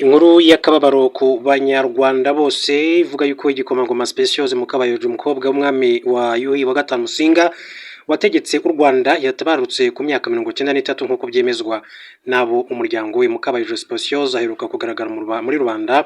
Inkuru y'akababaro ku banyarwanda bose ivuga yuko igikomangoma Speciose Mukabayojo umukobwa w'umwami wa Yuhi wa gatanu Musinga wategetse u Rwanda yatabarutse ku myaka 93 nk'uko byemezwa nabo umuryango we. Mukabayojo Speciose aheruka kugaragara muri rubanda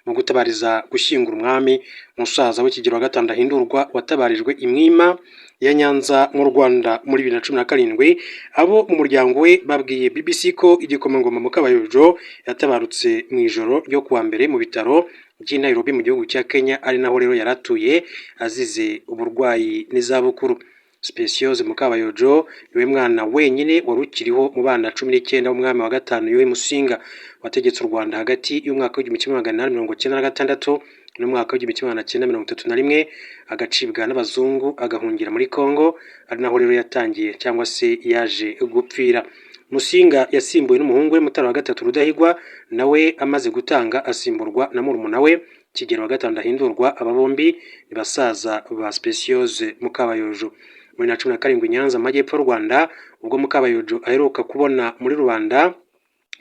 mu gutabariza gushyingura umwami musaza w'ikigero wa gatanu Ndahindurwa watabarijwe imwima ya Nyanza mu Rwanda muri 2017. Abo mu muryango we babwiye BBC ko igikomangoma Mukabayojo yatabarutse mu ijoro ryo kuwa mbere mu bitaro by'i Nairobi mu gihugu cya Kenya, ari naho rero yaratuye azize uburwayi n'izabukuru. Speciose Mukabayojo niwe mwana wenyine wari ukiriho mu bana 19 w'umwami wa gatanu Yuhi Musinga wategetse u Rwanda hagati y'umwaka w'1896 n'umwaka w'1931 agacibwa n'abazungu agahungira muri Congo, ari naho rero yatangiye cyangwa se yaje gupfira. Musinga yasimbuwe n'umuhungu we Mutara wa gatatu Rudahigwa, nawe amaze gutanga asimburwa na murumuna we Kigero wa gatanu Ndahindurwa. Aba bombi ni basaza ba Speciose Mukabayojo. Muri 2017 Nyanza Amajyepfo y'u Rwanda, ubwo Mukabayojo aheruka kubona muri rubanda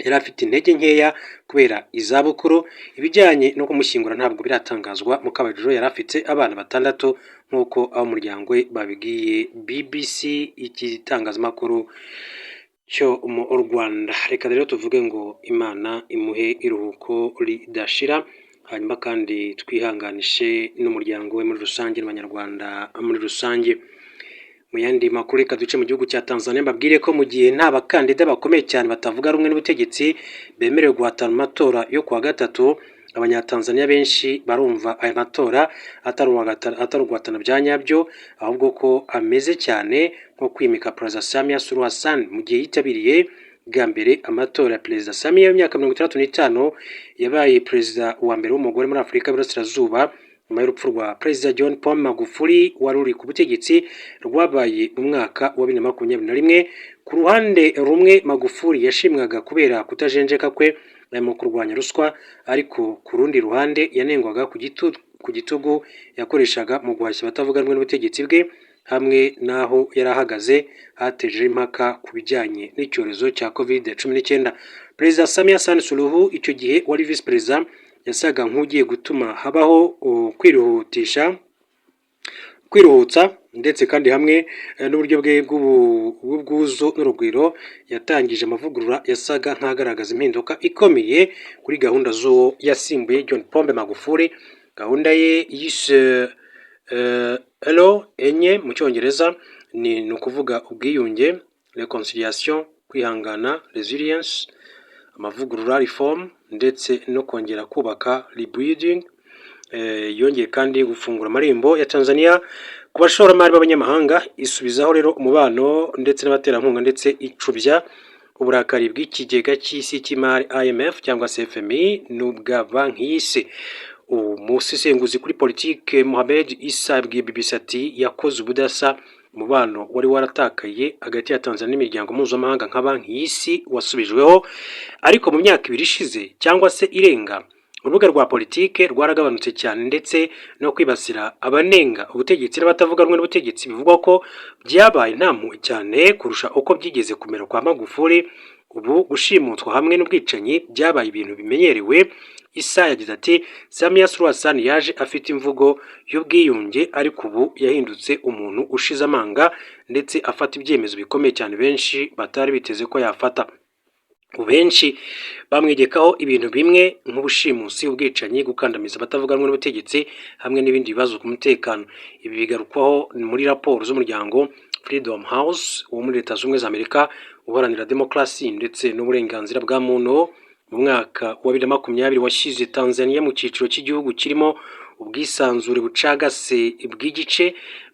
yari afite intege nkeya kubera izabukuru. Ibijyanye no kumushyingura ntabwo biratangazwa. Mukabayojo yari afite abana 6 nk'uko abo muryango we babwiye BBC igitangazamakuru cyo mu Rwanda. Reka rero tuvuge ngo Imana imuhe iruhuko ridashira, hanyuma kandi twihanganishe n'umuryango we muri rusange n'abanyarwanda muri rusange. Mu yandi makuru reka duce mu gihugu cya Tanzania mbabwire ko mu gihe nta bakandida bakomeye cyane batavuga rumwe n'ubutegetsi bemerewe guhatana amatora yo kuwa gatatu, abanyatanzania benshi barumva aya matora atari uguhatana bya nyabyo, ahubwo ko ameze cyane nko kwimika Perezida Samia Suluhu Hassan mu gihe yitabiriye bwa mbere amatora ya Perezida Samia y'imyaka 65 yabaye perezida wa mbere w'umugore muri Afurika y'Iburasirazuba nyuma y'urupfu rwa Perezida John Pombe Magufuli wari uri ku butegetsi rwabaye mu mwaka wa 2021. Ku ruhande rumwe Magufuli yashimwaga kubera kutajenjeka kwe mu kurwanya ruswa, ariko ku rundi ruhande yanengwaga ku gitugu yakoreshaga mu guhashya abatavuga rumwe n'ubutegetsi bwe, hamwe n'aho yarahagaze hateje impaka ku bijyanye n'icyorezo cya COVID-19. Perezida Samia Hassan Suluhu icyo gihe wari visi perezida yasaga nk'ugiye gutuma habaho kwiruhutsa ndetse kandi hamwe n'uburyo bwe bw'ubwuzu n'urugwiro yatangije amavugurura yasaga nk'agaragaza impinduka ikomeye kuri gahunda z'uwo yasimbuye John Pombe Magufuli. Gahunda ye yise enye mu cyongereza ni ukuvuga ubwiyunge, reconciliation, kwihangana, resilience, amavugurura reform, ndetse no kongera kubaka rebuilding. Yongeye kandi gufungura amarembo ya Tanzania ku bashoramari b'abanyamahanga, isubizaho rero umubano ndetse n'abaterankunga, ndetse icubya uburakari bw'ikigega cy'isi cy'imari IMF cyangwa se FMI n'ubwa banki y'isi. Umusesenguzi kuri politike Mohamed Issa yabwiye BBC ati yakoze ubudasa umubano wari waratakaye hagati ya Tanzania n'imiryango mpuzamahanga nka banki y'isi wasubijweho, ariko mu myaka 2 ishize cyangwa se irenga urubuga rwa politike rwaragabanutse cyane, ndetse no kwibasira abanenga ubutegetsi n'abatavuga rumwe n'ubutegetsi bivugwa ko byabaye ntampuhwe cyane kurusha uko byigeze kumera kwa Magufuli. Ubu gushimutwa hamwe n'ubwicanyi byabaye ibintu bimenyerewe. Issa yagize ati Samia Suluhu Hassan yaje afite imvugo y'ubwiyunge, ariko ubu yahindutse umuntu ushize amanga ndetse afata ibyemezo bikomeye cyane benshi batari biteze ko yafata. Benshi bamwegekaho ibintu bimwe nk'ubushimusi, ubwicanyi, gukandamiza abatavuga rumwe n'ubutegetsi hamwe n'ibindi bibazo ku mutekano. Ibi bigarukwaho muri raporo z'umuryango Freedom House wo muri Leta Zunze Amerika uharanira demokarasi ndetse n'uburenganzira bwa muntu. Mu mwaka wa 2020 washyize Tanzania mu cyiciro cy'igihugu kirimo ubwisanzure bucagase bw'igice.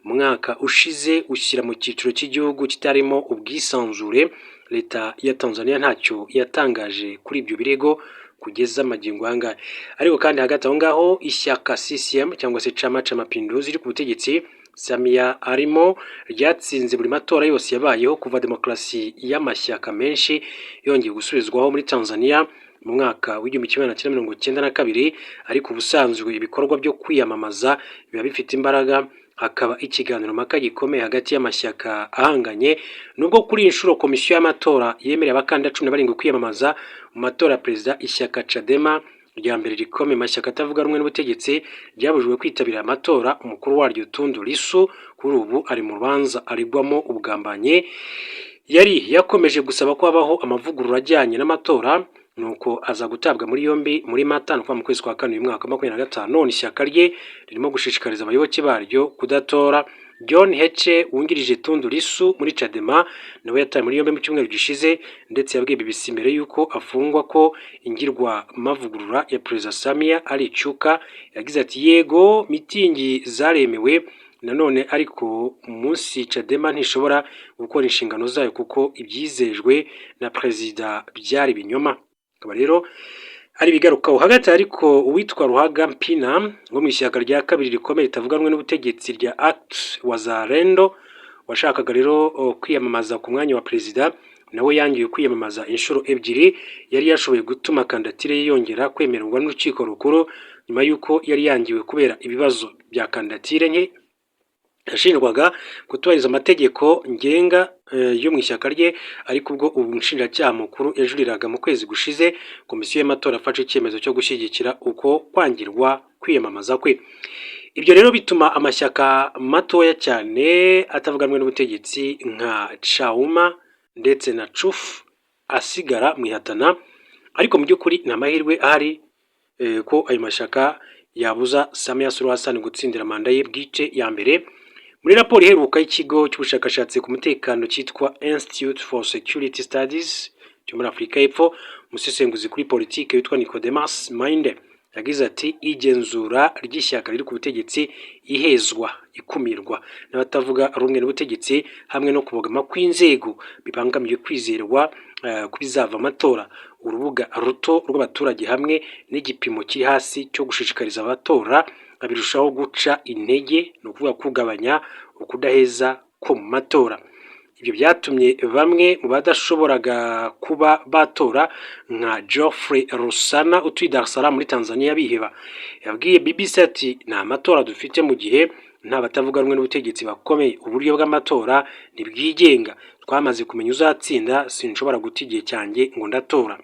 Mu mwaka ushize ushyira mu cyiciro cy'igihugu kitarimo ubwisanzure. Leta ya Tanzania ntacyo yatangaje kuri ibyo birego kugeza magingo anga. Ariko kandi hagati aho ngaho ishyaka CCM cyangwa se Chama cha Mapinduzi riri ku butegetsi Samia arimo ryatsinze buri matora yose yabayeho kuva demokarasi y'amashyaka menshi yongeye gusubizwaho muri Tanzania mu mwaka w'1992. Ariko ubusanzwe ibikorwa byo kwiyamamaza biba bifite imbaraga hakaba ikiganiro mpaka gikomeye hagati y'amashyaka ahanganye, nubwo kuri iyi nshuro komisiyo y'amatora yemereye abakandida 17 kwiyamamaza mu matora ya perezida. Ishyaka Chadema rya mbere rikomeye mashyaka atavuga rumwe n'ubutegetsi ryabujijwe kwitabira amatora. Umukuru waryo Tundu Lissu kuri ubu ari mu rubanza aregwamo ubugambanye, yari yakomeje gusaba ko habaho amavugurura ajyanye n'amatora, nuko aza gutabwa muri yombi muri Mata kuva mu kwezi kwa kane uyu mwaka 2025. None ishyaka rye ririmo gushishikariza abayoboke baryo kudatora. John Heche wungirije Tundu Lissu muri Chadema nawe yataye muri yombi mu cyumweru gishize, ndetse yabwiye BBC mbere yuko afungwa ko ingirwa mavugurura ya Perezida Samia ari icyuka. Yagize ati yego mitingi zaremewe nanone, ariko umunsi Chadema ntishobora gukora inshingano zayo kuko ibyizejwe na Perezida byari binyoma. Akaba rero ari bigarukaho hagati, ariko uwitwa Ruhaga Mpina wo mu ishyaka rya kabiri rikomeye ritavuganwe n'ubutegetsi rya ACT Wazalendo washakaga rero kwiyamamaza ku mwanya wa perezida, nawe yangiye kwiyamamaza inshuro ebyiri. Yari yashoboye gutuma kandidatire ye yongera kwemererwa n'urukiko rukuru nyuma y'uko yari yangiwe kubera ibibazo bya kandidatire nke. Yashinjwaga kutubahiriza amategeko ngenga yo mu ishyaka rye, ariko ubwo umushinjacyaha mukuru yajuriraga mu kwezi gushize, komisiyo y'amatora afashe icyemezo cyo gushyigikira uko kwangirwa kwiyamamaza kwe. Ibyo rero bituma amashyaka matoya cyane atavuganwe n'ubutegetsi nka Chauma ndetse na CUF asigara mu ihatana, ariko mu by'ukuri nta mahirwe ahari ko ayo mashyaka yabuza Samia Suluhu Hassan gutsindira manda ye bwite ya mbere. Muri raporo iheruka y'ikigo cy'ubushakashatsi ku mutekano cyitwa Institute for Security Studies cyo muri Afurika y'Epfo, umusesenguzi kuri politiki witwa Nicodemus Mainde yagize ati igenzura ry'ishyaka riri ku butegetsi, ihezwa, ikumirwa n'abatavuga rumwe n'ubutegetsi hamwe no kubogama kw'inzego bibangamiye kwizerwa kubizava amatora. Urubuga ruto rw'abaturage hamwe n'igipimo kiri hasi cyo gushishikariza abatora birushaho guca intege, no kuvuga kugabanya ukudaheza ko mu matora. Ibyo byatumye bamwe mu badashoboraga kuba batora nka Geoffrey Rusana utuye Dar es Salaam muri Tanzania biheba. Yabwiye BBC ati nta matora dufite mu gihe nta batavuga rumwe n'ubutegetsi bakomeye. Uburyo bw'amatora ntibwigenga, twamaze kumenya uzatsinda, sinshobora guta igihe cyanjye ngo ndatora.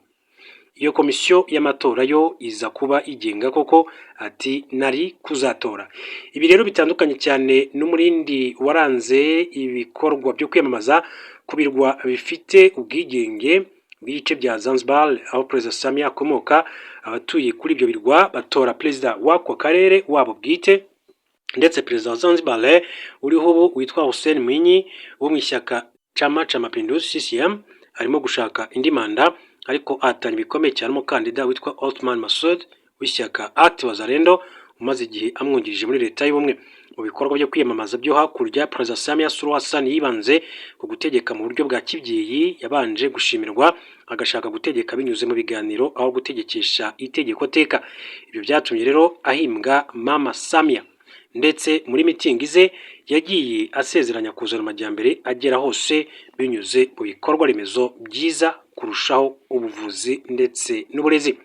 Iyo komisiyo y'amatora yo iza kuba igenga koko, ati nari kuzatora. Ibi rero bitandukanye cyane n'umurindi waranze ibikorwa byo kwiyamamaza ku birwa bifite ubwigenge bw'ibice bya Zanzibar, aho Perezida Samia akomoka. Abatuye kuri ibyo birwa batora perezida w'ako karere wabo bwite, ndetse perezida wa Zanzibar uriho ubu witwa Hussein Mwinyi wo mu ishyaka Chama cha Mapinduzi CCM arimo gushaka indi manda, ariko ahatanye bikomeye cyane umukandida witwa Othman Masoud w'ishyaka ACT Wazalendo umaze igihe amwungirije muri leta y'ubumwe. Mu bikorwa byo kwiyamamaza byo hakurya, Perezida Samia Suluhu Hassan yibanze ku gutegeka mu buryo bwa kibyeyi, yabanje gushimirwa agashaka gutegeka binyuze mu biganiro aho gutegekesha itegeko teka. Ibyo byatumye rero ahimbwa Mama Samia, ndetse muri mitingi ze yagiye asezeranya kuzana amajyambere agera hose binyuze mu bikorwa remezo byiza kurushaho ubuvuzi ndetse n'uburezi.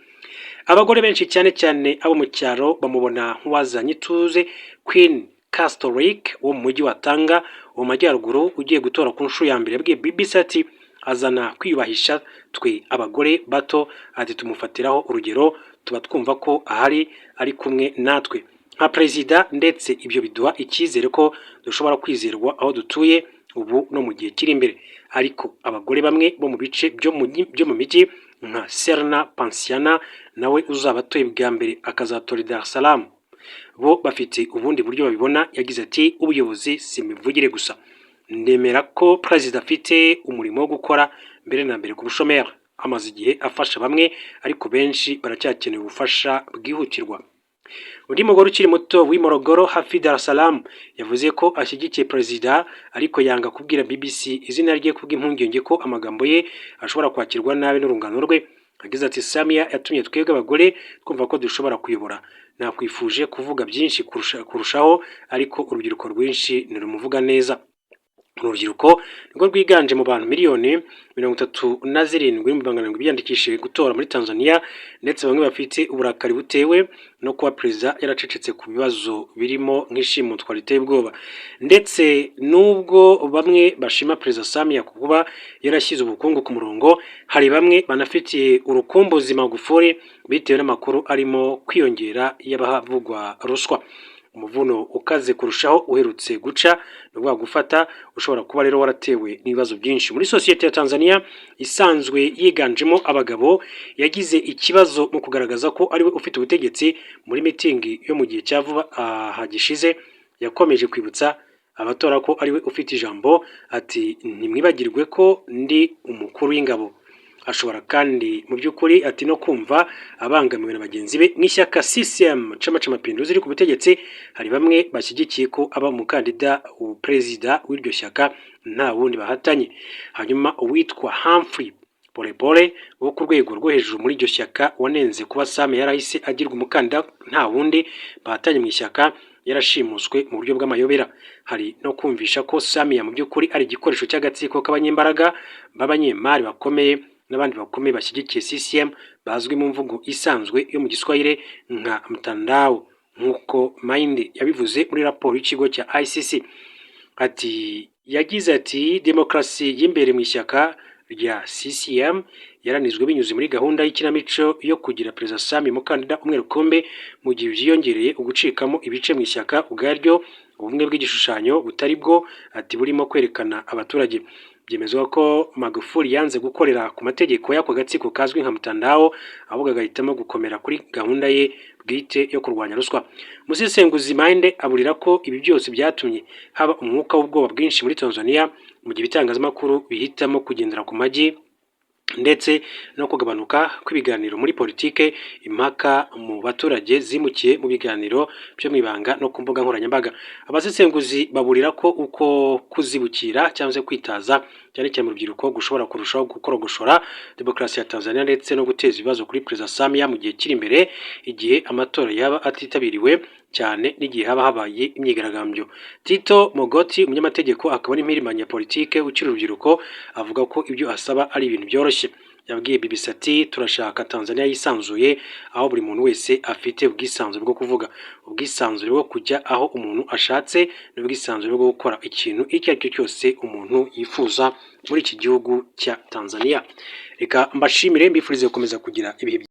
Abagore benshi cyane cyane abo mu cyaro bamubona nk'uwazanye ituze. Queen Castoric wo mu mujyi wa Tanga wo mu majyaruguru ugiye gutora ku nshuro ya mbere yabwiye BBC ati azana kwiyubahisha twe abagore bato, ati tumufatiraho urugero, tuba twumva ko ahari ari kumwe natwe nka perezida, ndetse ibyo biduha icyizere ko dushobora kwizerwa aho dutuye ubu no mu gihe kiri imbere. Ariko abagore bamwe bo mu bice byo mu mijyi nka Serna Pansiana nawe uzaba atoye bwa mbere akazatora Dar es Salaam, bo bafite ubundi buryo babibona. Yagize ati ubuyobozi si imivugire gusa, ndemera ko perezida afite umurimo wo gukora mbere na mbere ku bushomeri. Amaze igihe afasha bamwe, ariko benshi baracyakeneye ubufasha bwihutirwa. Undi mugore ukiri muto w'Imorogoro hafi Dar es Salaam yavuze ko ashyigikiye perezida, ariko yanga kubwira BBC izina rye kubw'impungenge ko amagambo ye ashobora kwakirwa nabi n'urungano rwe. Yagize ati Samia yatumye twebwe abagore twumva ko dushobora kuyobora. Nakwifuje kuvuga byinshi kurushaho, ariko urubyiruko rwinshi ntirumuvuga neza. urubyiruko nirwo rwiganje mu bantu miliyoni 37,000 biyandikishije gutora muri Tanzania, ndetse bamwe bafite uburakari butewe no kuba perezida yaracecetse ku bibazo birimo nk'ishimutwa riteye ubwoba, ndetse nubwo bamwe bashima perezida Samia kuba yarashyize ubukungu ku murongo, hari bamwe banafitiye urukumbuzi Magufuli bitewe n'amakuru arimo kwiyongera y'abahavugwa ruswa. Umuvuno ukaze kurushaho uherutse guca no gufata ushobora kuba rero waratewe n'ibibazo byinshi muri sosiyete ya Tanzania isanzwe yiganjemo abagabo. Yagize ikibazo mu kugaragaza ko ariwe ufite ubutegetsi muri mitingi yo mu gihe cya vuba hagishize. Yakomeje kwibutsa abatora ko ariwe ufite ijambo, ati ntimwibagirwe ko ndi umukuru w'ingabo. Ashobora kandi mu by'ukuri ati no kumva abangamiwe na bagenzi be nk'ishyaka CCM Chama cha Mapinduzi riri ku butegetsi. Hari bamwe bashyigikiye ko aba umukandida perezida w'iryo shyaka nta wundi bahatanye. Hanyuma uwitwa Humphrey Polepole wo ku rwego rwo hejuru muri iryo shyaka wanenze kuba Samia yarahise agirwa umukandida nta wundi bahatanye mu ishyaka, yarashimuswe mu buryo bw'amayobera. Hari no kumvisha ko Samia mu by'ukuri ari igikoresho cy'agatsiko k'abanyembaraga b'abanyemari bakomeye n'abandi bakomeye bashyigikiye CCM bazwi mu mvugo isanzwe yo mu Giswahili nka mtandao, nk'uko Mind yabivuze muri raporo y'ikigo cya ICC. Ati yagize ati demokarasi y'imbere mu ishyaka rya CCM yaranizwe binyuze muri gahunda y'ikinamico yo kugira perezida Samia umukandida umwe rukombe, mu gihe byiyongereye ugucikamo ibice mu ishyaka ubwaryo, ubumwe bw'igishushanyo butari bwo ati burimo kwerekana abaturage. Byemezwa ko Magufuli yanze gukorera ku mategeko y'ako gatsiko kazwi nka mtandao, ahubwo agahitamo gukomera kuri gahunda ye bwite yo kurwanya ruswa. Umusesenguzi Mind aburira ko ibi byose byatumye haba umwuka w'ubwoba bwinshi muri Tanzania, mu gihe ibitangazamakuru bihitamo kugendera ku magi ndetse no kugabanuka kw'ibiganiro muri politike. Impaka mu baturage zimukiye mu biganiro byo mwibanga no ku mbuga nkoranyambaga. Abasesenguzi baburira ko uko kuzibukira cyangwa se kwitaza cyane cyane mu rubyiruko gushobora kurushaho gukorogoshora demokarasi ya Tanzania, ndetse no guteza ibibazo kuri perezida Samia mu gihe kiri imbere, igihe amatora yaba atitabiriwe cyane n'igihe haba habaye imyigaragambyo. Tito Mogoti, umunyamategeko akaba n'impirimbanyi ya politike ukiri urubyiruko, avuga ko ibyo asaba ari ibintu byoroshye. Yabwiye BBC ati turashaka Tanzania yisanzuye, aho buri muntu wese afite ubwisanzure bwo kuvuga, ubwisanzure bwo kujya aho umuntu ashatse, n'ubwisanzure bwo gukora ikintu icyo ari cyo cyose umuntu yifuza muri iki gihugu cya Tanzania. Reka mbashimire, mbifurize gukomeza kugira ibihe